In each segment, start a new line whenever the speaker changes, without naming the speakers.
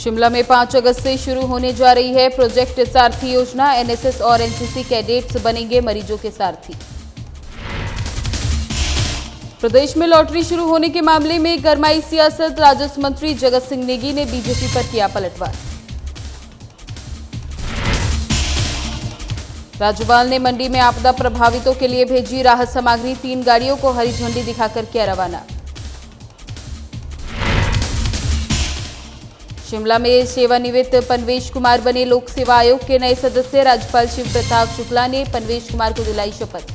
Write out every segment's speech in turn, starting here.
शिमला में 5 अगस्त से शुरू होने जा रही है प्रोजेक्ट सारथी योजना। एनएसएस और एनसीसी कैडेट्स बनेंगे मरीजों के सारथी। प्रदेश में लॉटरी शुरू होने के मामले में गरमाई सियासत। राजस्व मंत्री जगत सिंह नेगी ने बीजेपी पर किया पलटवार। राज्यपाल ने मंडी में आपदा प्रभावितों के लिए भेजी राहत सामग्री। 3 गाड़ियों को हरी झंडी दिखाकर किया रवाना। शिमला में सेवानिवृत्त पनवेश कुमार बने लोक सेवा आयोग के नए सदस्य। राज्यपाल शिव प्रताप शुक्ला ने पनवेश कुमार को दिलाई शपथ।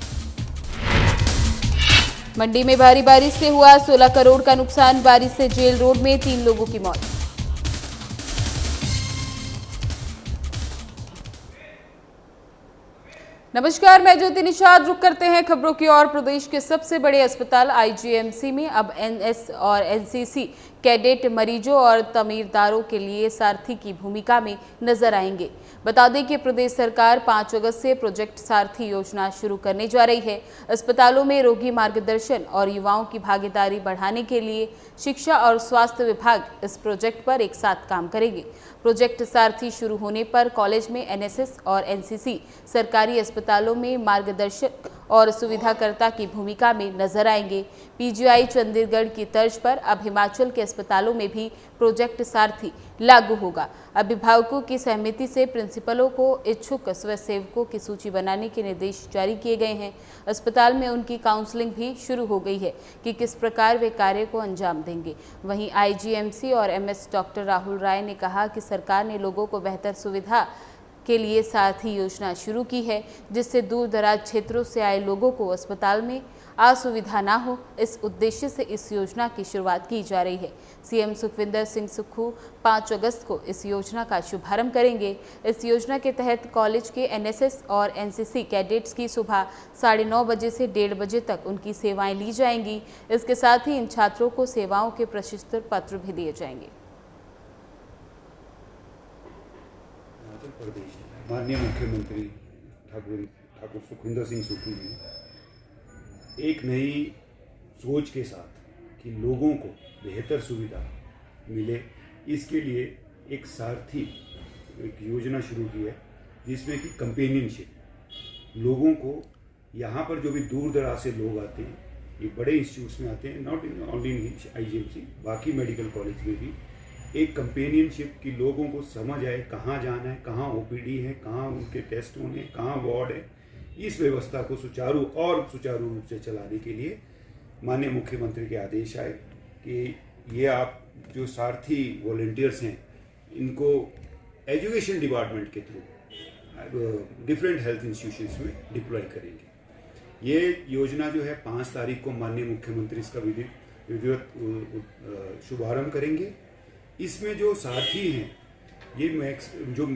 मंडी में भारी बारिश से हुआ 16 करोड़ का नुकसान। बारिश से जेल रोड में 3 लोगों की मौत। नमस्कार, मैं ज्योति निषाद। रुक करते हैं खबरों की ओर। प्रदेश के सबसे बड़े अस्पताल आईजीएमसी में अब एनएस और एनसीसी कैडेट मरीजों और तमीरदारों के लिए सारथी की भूमिका में नजर आएंगे। बता दें कि प्रदेश सरकार 5 अगस्त से प्रोजेक्ट सारथी योजना शुरू करने जा रही है। अस्पतालों में रोगी मार्गदर्शन और युवाओं की भागीदारी बढ़ाने के लिए शिक्षा और स्वास्थ्य विभाग इस प्रोजेक्ट पर एक साथ काम करेंगे। प्रोजेक्ट सारथी शुरू होने पर कॉलेज में एनएसएस और एनसीसी सरकारी अस्पतालों में मार्गदर्शक और सुविधाकर्ता की भूमिका में नजर आएंगे। पीजीआई चंडीगढ़ की तर्ज पर अब हिमाचल के अस्पतालों में भी प्रोजेक्ट सारथी लागू होगा। अभिभावकों की सहमति से प्रिंसिपलों को इच्छुक स्वयंसेवकों की सूची बनाने के निर्देश जारी किए गए हैं। अस्पताल में उनकी काउंसलिंग भी शुरू हो गई है कि किस प्रकार वे कार्य को अंजाम देंगे। वहीं आईजीएमसी और एमएस डॉक्टर राहुल राय ने कहा कि सरकार ने लोगों को बेहतर सुविधा के लिए सारथी योजना शुरू की है, जिससे दूर दराज क्षेत्रों से आए लोगों को अस्पताल में असुविधा ना हो। इस उद्देश्य से इस योजना की शुरुआत की जा रही है। सीएम सुखविंदर सिंह सुक्खू 5 अगस्त को इस योजना का शुभारंभ करेंगे। इस योजना के तहत कॉलेज के एनएसएस और एनसीसी कैडेट्स की सुबह 9:30 बजे से 1:30 बजे तक उनकी सेवाएं ली जाएंगी। इसके साथ ही इन छात्रों को सेवाओं के प्रशस्ति पत्र भी दिए जाएंगे।
माननीय मुख्यमंत्री ठाकुर सुखविंदर सिंह सुक्खू जी एक नई सोच के साथ कि लोगों को बेहतर सुविधा मिले, इसके लिए एक सारथी एक योजना शुरू की है, जिसमें कि कंपेनियनशिप लोगों को यहाँ पर जो भी दूर दराज से लोग आते हैं, ये बड़े इंस्टीट्यूट्स में आते हैं, नॉट ओनली इन आईजीएमसी, बाकी मेडिकल कॉलेज में भी एक कंपेनियनशिप की लोगों को समझ आए कहाँ जाना है, कहाँ ओपीडी है, कहाँ उनके टेस्ट होने हैं, कहाँ वार्ड है। इस व्यवस्था को सुचारू रूप से चलाने के लिए माननीय मुख्यमंत्री के आदेश आए कि ये आप जो सारथी वॉलंटियर्स हैं, इनको एजुकेशन डिपार्टमेंट के थ्रू डिफरेंट हेल्थ इंस्टीट्यूशंस में डिप्लॉय करेंगे। ये योजना जो है 5 तारीख को माननीय मुख्यमंत्री इसका विधिवत शुभारंभ करेंगे। इसमें जो साथी हैं, ये जो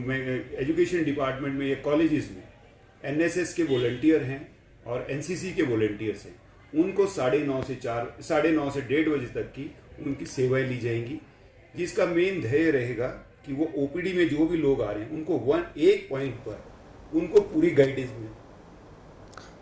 एजुकेशन डिपार्टमेंट में, ये कॉलेजेस में एनएसएस के वॉलंटियर हैं और एनसीसी के वॉलंटियर्स हैं, उनको 9:30 से 1:30 बजे तक की उनकी सेवाएं ली जाएंगी, जिसका मेन ध्येय रहेगा कि वो ओपीडी में जो भी लोग आ रहे हैं उनको एक पॉइंट पर उनको पूरी गाइडेंस मिले।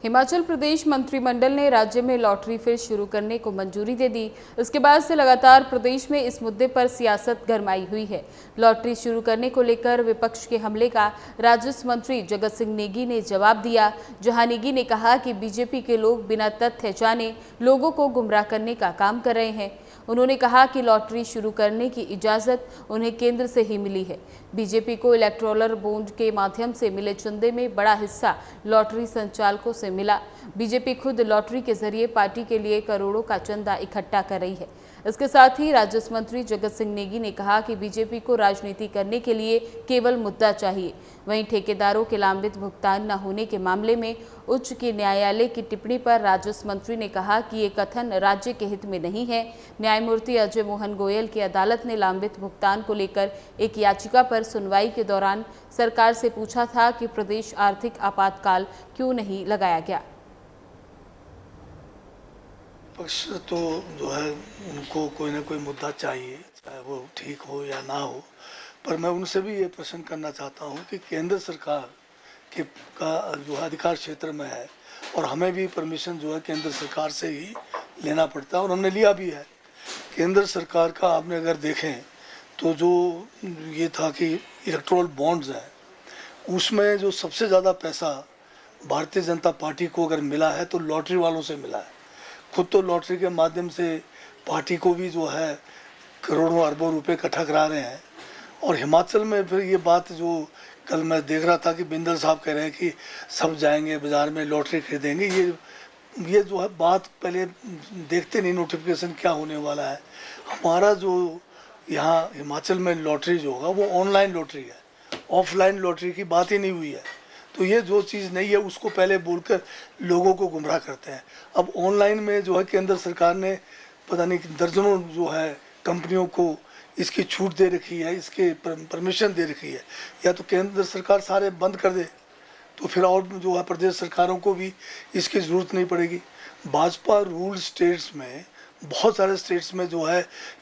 हिमाचल प्रदेश मंत्रिमंडल ने राज्य में लॉटरी फिर शुरू करने को मंजूरी दे दी। इसके बाद से लगातार प्रदेश में इस मुद्दे पर सियासत गरमाई हुई है। लॉटरी शुरू करने को लेकर विपक्ष के हमले का राजस्व मंत्री जगत सिंह नेगी ने जवाब दिया, जहां नेगी ने कहा कि बीजेपी के लोग बिना तथ्य जाने लोगों को गुमराह करने का काम कर रहे हैं। उन्होंने कहा कि लॉटरी शुरू करने की इजाज़त उन्हें केंद्र से ही मिली है। बीजेपी को इलेक्टोरल बॉन्ड के माध्यम से मिले चंदे में बड़ा हिस्सा लॉटरी संचालकों से मिला। बीजेपी खुद लॉटरी के जरिए पार्टी के लिए करोड़ों का चंदा इकट्ठा कर रही है। इसके साथ ही राजस्व मंत्री जगत सिंह नेगी ने कहा कि बीजेपी को राजनीति करने के लिए केवल मुद्दा चाहिए। वहीं ठेकेदारों के लंबित भुगतान न होने के मामले में उच्च की न्यायालय की टिप्पणी पर राजस्व मंत्री ने कहा कि ये कथन राज्य के हित में नहीं है। न्यायमूर्ति अजय मोहन गोयल की अदालत ने लंबित भुगतान को लेकर एक याचिका पर सुनवाई के दौरान सरकार से पूछा था कि प्रदेश आर्थिक आपातकाल क्यों नहीं लगाया गया।
पक्ष तो जो है उनको कोई ना कोई मुद्दा चाहिए, चाहे वो ठीक हो या ना हो, पर मैं उनसे भी ये प्रश्न करना चाहता हूँ कि केंद्र सरकार का जो है अधिकार क्षेत्र में है और हमें भी परमिशन जो है केंद्र सरकार से ही लेना पड़ता है और हमने लिया भी है। केंद्र सरकार का आपने अगर देखें तो जो ये था कि इलेक्टोरल बॉन्ड्स है, उसमें जो सबसे ज़्यादा पैसा भारतीय जनता पार्टी को अगर मिला है तो लॉटरी वालों से मिला है। खुद तो लॉटरी के माध्यम से पार्टी को भी जो है करोड़ों अरबों रुपए इकट्ठा करा रहे हैं। और हिमाचल में फिर ये बात जो कल मैं देख रहा था कि बिंदल साहब कह रहे हैं कि सब जाएंगे बाज़ार में लॉटरी खरीदेंगे, ये जो है बात पहले देखते नहीं नोटिफिकेशन क्या होने वाला है। हमारा जो यहाँ हिमाचल में लॉटरी जो होगा वो ऑनलाइन लॉटरी है, ऑफलाइन लॉटरी की बात ही नहीं हुई है। तो ये जो चीज़ नहीं है उसको पहले बोलकर लोगों को गुमराह करते हैं। अब ऑनलाइन में जो है केंद्र सरकार ने पता नहीं दर्जनों जो है कंपनियों को इसकी छूट दे रखी है, इसके परमिशन दे रखी है। या तो केंद्र सरकार सारे बंद कर दे तो फिर और जो है प्रदेश सरकारों को भी इसकी ज़रूरत नहीं पड़ेगी। भाजपा रूल स्टेट्स में बहुत सारे स्टेट्स में जो है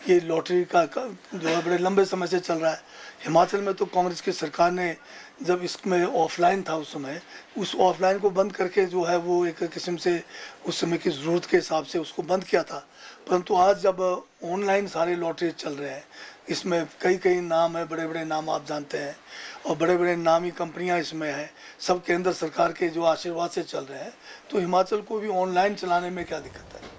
ये लॉटरी का जो है बड़े लंबे समय से चल रहा है। हिमाचल में तो कांग्रेस की सरकार ने जब इसमें ऑफलाइन था उस समय, उस ऑफलाइन को बंद करके जो है वो एक किस्म से उस समय की ज़रूरत के हिसाब से उसको बंद किया था। परंतु आज जब ऑनलाइन सारे लॉटरी चल रहे हैं, इसमें कई नाम है, बड़े बड़े नाम आप जानते हैं, और बड़े बड़े नामी कंपनियां इसमें हैं, सब केंद्र सरकार के जो आशीर्वाद से चल रहे हैं, तो हिमाचल को भी ऑनलाइन चलाने में क्या दिक्कत है।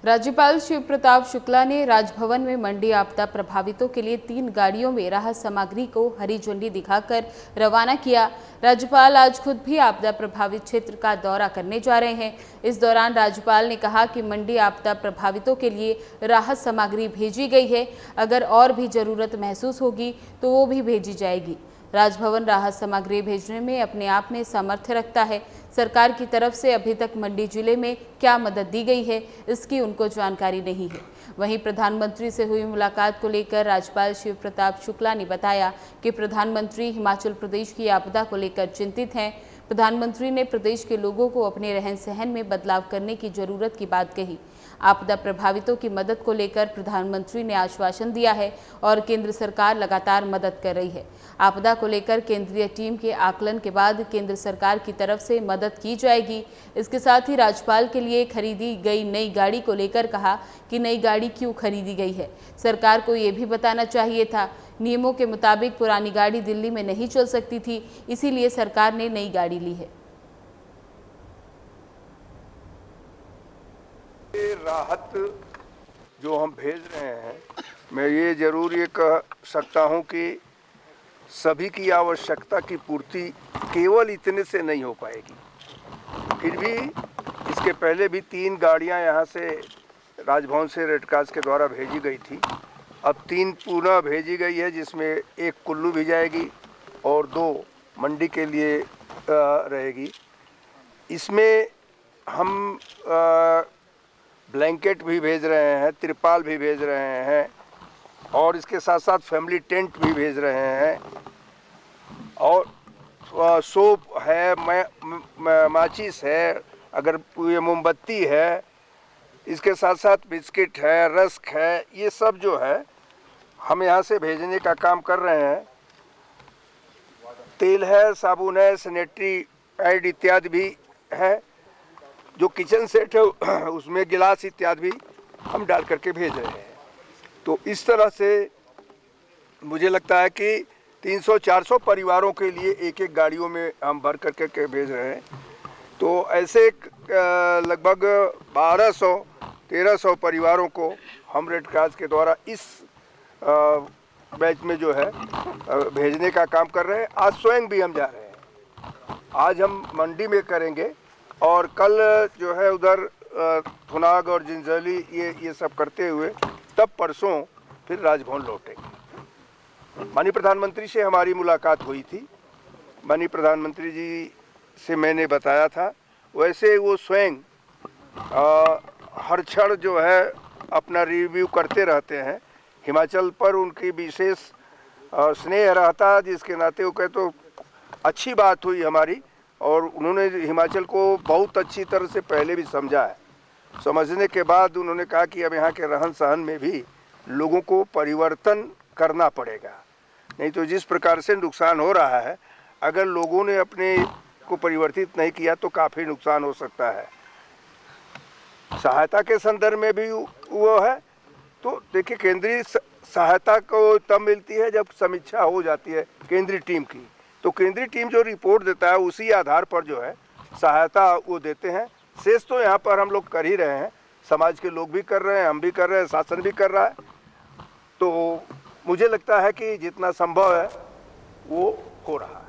राज्यपाल शिव प्रताप शुक्ला ने राजभवन में मंडी आपदा प्रभावितों के लिए 3 गाड़ियों में राहत सामग्री को हरी झंडी दिखाकर रवाना किया। राज्यपाल आज खुद भी आपदा प्रभावित क्षेत्र का दौरा करने जा रहे हैं। इस दौरान राज्यपाल ने कहा कि मंडी आपदा प्रभावितों के लिए राहत सामग्री भेजी गई है, अगर और भी जरूरत महसूस होगी तो वो भी भेजी जाएगी। राजभवन राहत सामग्री भेजने में अपने आप में सामर्थ्य रखता है। सरकार की तरफ से अभी तक मंडी जिले में क्या मदद दी गई है, इसकी उनको जानकारी नहीं है। वहीं प्रधानमंत्री से हुई मुलाकात को लेकर राज्यपाल शिव प्रताप शुक्ला ने बताया कि प्रधानमंत्री हिमाचल प्रदेश की आपदा को लेकर चिंतित हैं। प्रधानमंत्री ने प्रदेश के लोगों को अपने रहन सहन में बदलाव करने की जरूरत की बात कही। आपदा प्रभावितों की मदद को लेकर प्रधानमंत्री ने आश्वासन दिया है और केंद्र सरकार लगातार मदद कर रही है। आपदा को लेकर केंद्रीय टीम के आकलन के बाद केंद्र सरकार की तरफ से मदद की जाएगी। इसके साथ ही राज्यपाल के लिए खरीदी गई नई गाड़ी को लेकर कहा कि नई गाड़ी क्यों खरीदी गई है। सरकार को ये भी बताना चाहिए था, नियमों के मुताबिक पुरानी गाड़ी दिल्ली में नहीं चल सकती थी, इसीलिए सरकार ने नई गाड़ी ली है।
राहत जो हम भेज रहे हैं, मैं ये जरूर ये कह सकता हूं कि सभी की आवश्यकता की पूर्ति केवल इतने से नहीं हो पाएगी। फिर भी इसके पहले भी 3 गाड़ियां यहां से राजभवन से रेडक्रॉस के द्वारा भेजी गई थी। अब 3 पुनः भेजी गई है, जिसमें 1 कुल्लू भी जाएगी और 2 मंडी के लिए रहेगी। इसमें हम ब्लैंकेट भी भेज रहे हैं, तिरपाल भी भेज रहे हैं और इसके साथ साथ फैमिली टेंट भी भेज रहे हैं और सोप है, माचिस है, अगर ये मोमबत्ती है, इसके साथ साथ बिस्किट है, रस्क है, ये सब जो है हम यहाँ से भेजने का काम कर रहे हैं। तेल है, साबुन है, सैनिटरी पैड इत्यादि भी है। जो किचन सेट है उसमें गिलास इत्यादि भी हम डाल करके भेज रहे हैं। तो इस तरह से मुझे लगता है कि 300-400 परिवारों के लिए एक गाड़ियों में हम भर करके भेज रहे हैं। तो ऐसे लगभग 1200-1300 परिवारों को हम रेड क्रॉस के द्वारा इस बैच में जो है भेजने का काम कर रहे हैं। आज स्वयं भी हम जा रहे हैं। आज हम मंडी में करेंगे और कल जो है उधर थुनाग और जिंजली ये सब करते हुए तब परसों फिर राजभवन लौटेंगे। माननीय प्रधानमंत्री से हमारी मुलाकात हुई थी। माननीय प्रधानमंत्री जी से मैंने बताया था, वैसे वो स्वयं हर क्षण जो है अपना रिव्यू करते रहते हैं। हिमाचल पर उनकी विशेष स्नेह रहता, जिसके नाते वो कहते तो अच्छी बात हुई हमारी, और उन्होंने हिमाचल को बहुत अच्छी तरह से पहले भी समझा है। समझने के बाद उन्होंने कहा कि अब यहाँ के रहन सहन में भी लोगों को परिवर्तन करना पड़ेगा, नहीं तो जिस प्रकार से नुकसान हो रहा है, अगर लोगों ने अपने को परिवर्तित नहीं किया तो काफ़ी नुकसान हो सकता है। सहायता के संदर्भ में भी वो है। तो देखिए, केंद्रीय सहायता को तब मिलती है जब समीक्षा हो जाती है केंद्रीय टीम की। तो केंद्रीय टीम जो रिपोर्ट देता है उसी आधार पर जो है सहायता वो देते हैं। शेष तो यहाँ पर हम लोग कर ही रहे हैं, समाज के लोग भी कर रहे हैं, हम भी कर रहे हैं, शासन भी कर रहा है। तो मुझे लगता है कि जितना संभव है वो हो रहा है।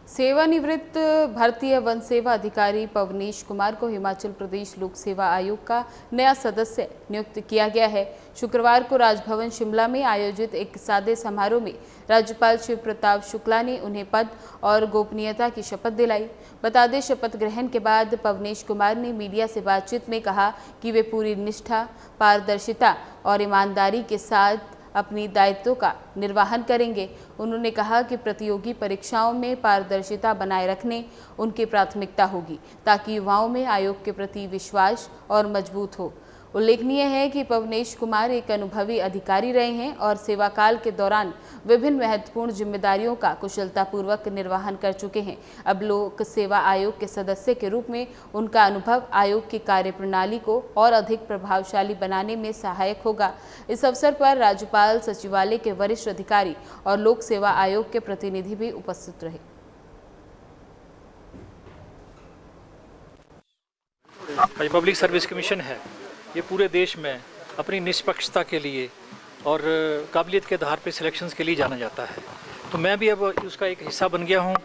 सेवानिवृत्त भारतीय वन सेवा अधिकारी पवनीश कुमार को हिमाचल प्रदेश लोक सेवा आयोग का नया सदस्य नियुक्त किया गया है। शुक्रवार को राजभवन शिमला में आयोजित एक सादे समारोह में राज्यपाल शिव प्रताप शुक्ला ने उन्हें पद और गोपनीयता की शपथ दिलाई। बता दें, शपथ ग्रहण के बाद पवनीश कुमार ने मीडिया से बातचीत में कहा कि वे पूरी निष्ठा, पारदर्शिता और ईमानदारी के साथ अपनी दायित्वों का निर्वहन करेंगे। उन्होंने कहा कि प्रतियोगी परीक्षाओं में पारदर्शिता बनाए रखने उनकी प्राथमिकता होगी ताकि युवाओं में आयोग के प्रति विश्वास और मजबूत हो। उल्लेखनीय है कि पवनीश कुमार एक अनुभवी अधिकारी रहे हैं और सेवाकाल के दौरान विभिन्न महत्वपूर्ण जिम्मेदारियों का कुशलतापूर्वक निर्वहन कर चुके हैं। अब लोक सेवा आयोग के सदस्य के रूप में उनका अनुभव आयोग की कार्यप्रणाली को और अधिक प्रभावशाली बनाने में सहायक होगा। इस अवसर पर राज्यपाल, सचिवालय के वरिष्ठ अधिकारी और लोक सेवा आयोग के प्रतिनिधि भी उपस्थित रहे।
पब्लिक सर्विस कमीशन है, ये पूरे देश में अपनी निष्पक्षता के लिए और काबिलियत के आधार पर सिलेक्शंस के लिए जाना जाता है। तो मैं भी अब उसका एक हिस्सा बन गया हूँ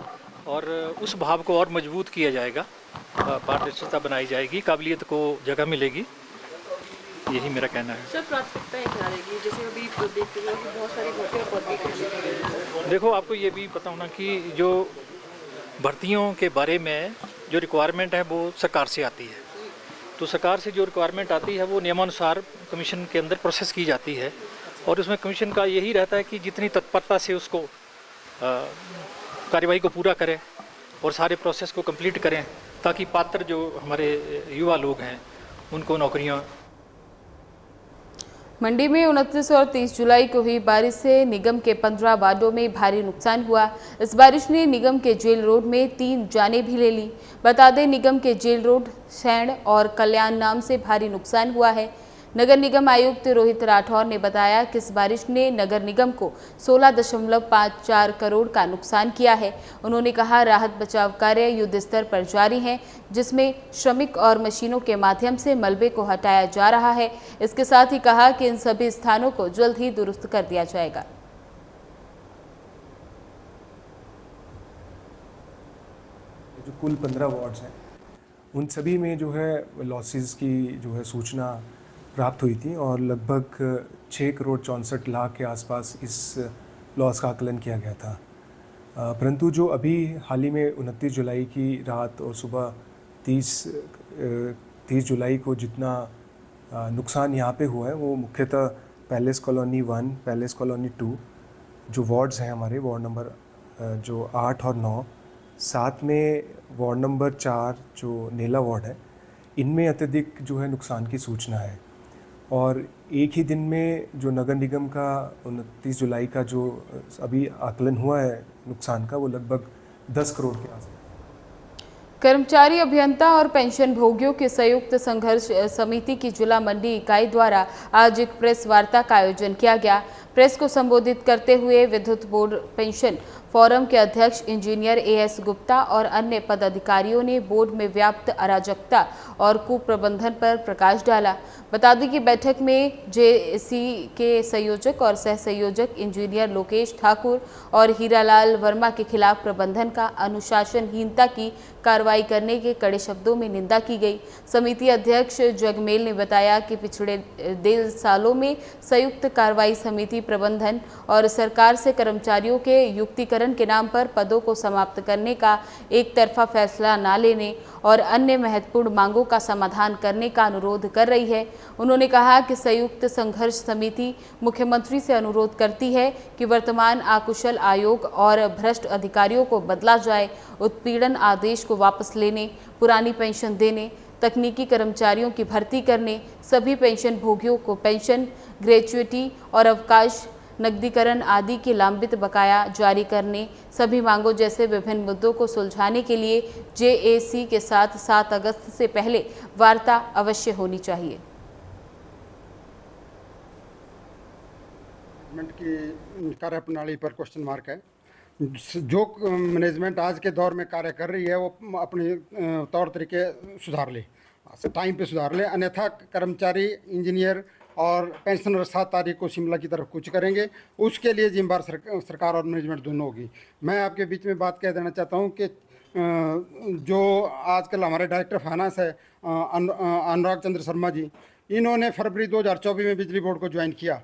और उस भाव को और मजबूत किया जाएगा, पारदर्शिता बनाई जाएगी, काबिलियत को जगह मिलेगी, यही मेरा कहना है।
सर, प्राथमिकताएं क्या रहेगी? जैसे अभी देखते हैं कि बहुत सारी भर्तियां पद।
देखो, आपको ये भी पता होना कि जो भर्तियों के बारे में जो रिक्वायरमेंट है वो सरकार से आती है। तो सरकार से जो रिक्वायरमेंट आती है वो नियमानुसार कमीशन के अंदर प्रोसेस की जाती है और उसमें कमीशन का यही रहता है कि जितनी तत्परता से उसको कार्यवाही को पूरा करें और सारे प्रोसेस को कंप्लीट करें ताकि पात्र जो हमारे युवा लोग हैं उनको नौकरियां।
मंडी में 29 और 30 जुलाई को हुई बारिश से निगम के 15 वार्डों में भारी नुकसान हुआ। इस बारिश ने निगम के जेल रोड में 3 जानें भी ले ली। बता दें, निगम के जेल रोड, सैंड और कल्याण नाम से भारी नुकसान हुआ है। नगर निगम आयुक्त रोहित राठौर ने बताया कि इस बारिश ने नगर निगम को 16.54 करोड़ का नुकसान किया है। उन्होंने कहा, राहत बचाव कार्य युद्ध स्तर पर जारी है, जिसमें श्रमिक और मशीनों के माध्यम से मलबे को हटाया जा रहा है। इसके साथ ही कहा कि इन सभी स्थानों को जल्द ही दुरुस्त कर दिया जाएगा।
जो कुल 15 वार्ड्स हैं उन सभी में जो है लॉसेस की जो है सूचना प्राप्त हुई थी और लगभग 6 करोड़ 64 लाख के आसपास इस लॉस का आकलन किया गया था। परंतु जो अभी हाल ही में 29 जुलाई की रात और सुबह 30 जुलाई को जितना नुकसान यहाँ पे हुआ है वो मुख्यतः पैलेस कॉलोनी 1, पैलेस कॉलोनी 2 जो वार्ड्स हैं हमारे, वार्ड नंबर जो 8 और 9, साथ में वार्ड नंबर 4 जो नेला वार्ड है, इनमें अत्यधिक जो है नुकसान की सूचना है। और एक ही दिन में जो नगर निगम का 29 जुलाई का जो अभी आकलन हुआ है नुकसान का, वो लगभग 10 करोड़ के आसपास।
कर्मचारी अभियंता और पेंशन भोगियों के संयुक्त संघर्ष समिति की जिला मंडी इकाई द्वारा आज एक प्रेस वार्ता का आयोजन किया गया। प्रेस को संबोधित करते हुए विद्युत बोर्ड पेंशन फोरम के अध्यक्ष इंजीनियर AS गुप्ता और अन्य पदाधिकारियों ने बोर्ड में व्याप्त अराजकता और कुप्रबंधन पर प्रकाश डाला। बता दें कि बैठक में JAC के संयोजक और सह संयोजक इंजीनियर लोकेश ठाकुर और हीरालाल वर्मा के खिलाफ प्रबंधन का अनुशासनहीनता की कार्रवाई करने के कड़े शब्दों में निंदा की गई। समिति अध्यक्ष जगमेल ने बताया कि पिछले 1.5 सालों में संयुक्त कार्रवाई समिति प्रबंधन और सरकार से कर्मचारियों के युक्तिकरण के नाम पर पदों को समाप्त करने का एक तरफा फैसला न लेने और अन्य महत्वपूर्ण मांगों का समाधान करने का अनुरोध कर रही है। उन्होंने कहा कि संयुक्त संघर्ष समिति मुख्यमंत्री से अनुरोध करती है कि वर्तमान अकुशल आयोग और भ्रष्ट अधिकारियों को बदला जाए, उत्पीड़न आदेश को वापस लेने, पुरानी पेंशन देने, तकनीकी कर्मचारियों की भर्ती करने, सभी पेंशन भोगियों को पेंशन, ग्रेच्युटी और अवकाश, नकदीकरण आदि की लंबित बकाया जारी करने, सभी मांगों जैसे विभिन्न मुद्दों को सुलझाने के लिए JAC के साथ 7 अगस्त से पहले वार्ता अवश्य होनी चाहिए।
मैनेजमेंट की कार्यप्रणाली पर क्वेश्चन मार्क है। जो मैनेजमेंट आज के दौर में कार्य कर रही है वो अपने तौर तरीके सुधार ले, टाइम पे सुधार ले, अन्यथा कर्मचारी, इंजीनियर और पेंशनर 7 तारीख को शिमला की तरफ कूच करेंगे। उसके लिए जिम्मेदार सरकार और मैनेजमेंट दोनों होगी। मैं आपके बीच में बात कह देना चाहता हूँ कि जो आजकल हमारे डायरेक्टर फाइनेंस है अनुराग चंद्र शर्मा जी, इन्होंने फरवरी 2024 में बिजली बोर्ड को ज्वाइन किया।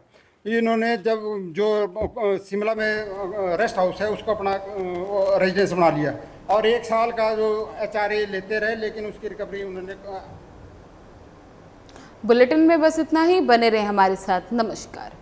इन्होंने जब जो शिमला में रेस्ट हाउस है उसको अपना रेजिडेंस बना लिया और 1 साल का जो HRA लेते रहे, लेकिन उसकी रिकवरी उन्होंने।
बुलेटिन में बस इतना ही। बने रहे हमारे साथ। नमस्कार।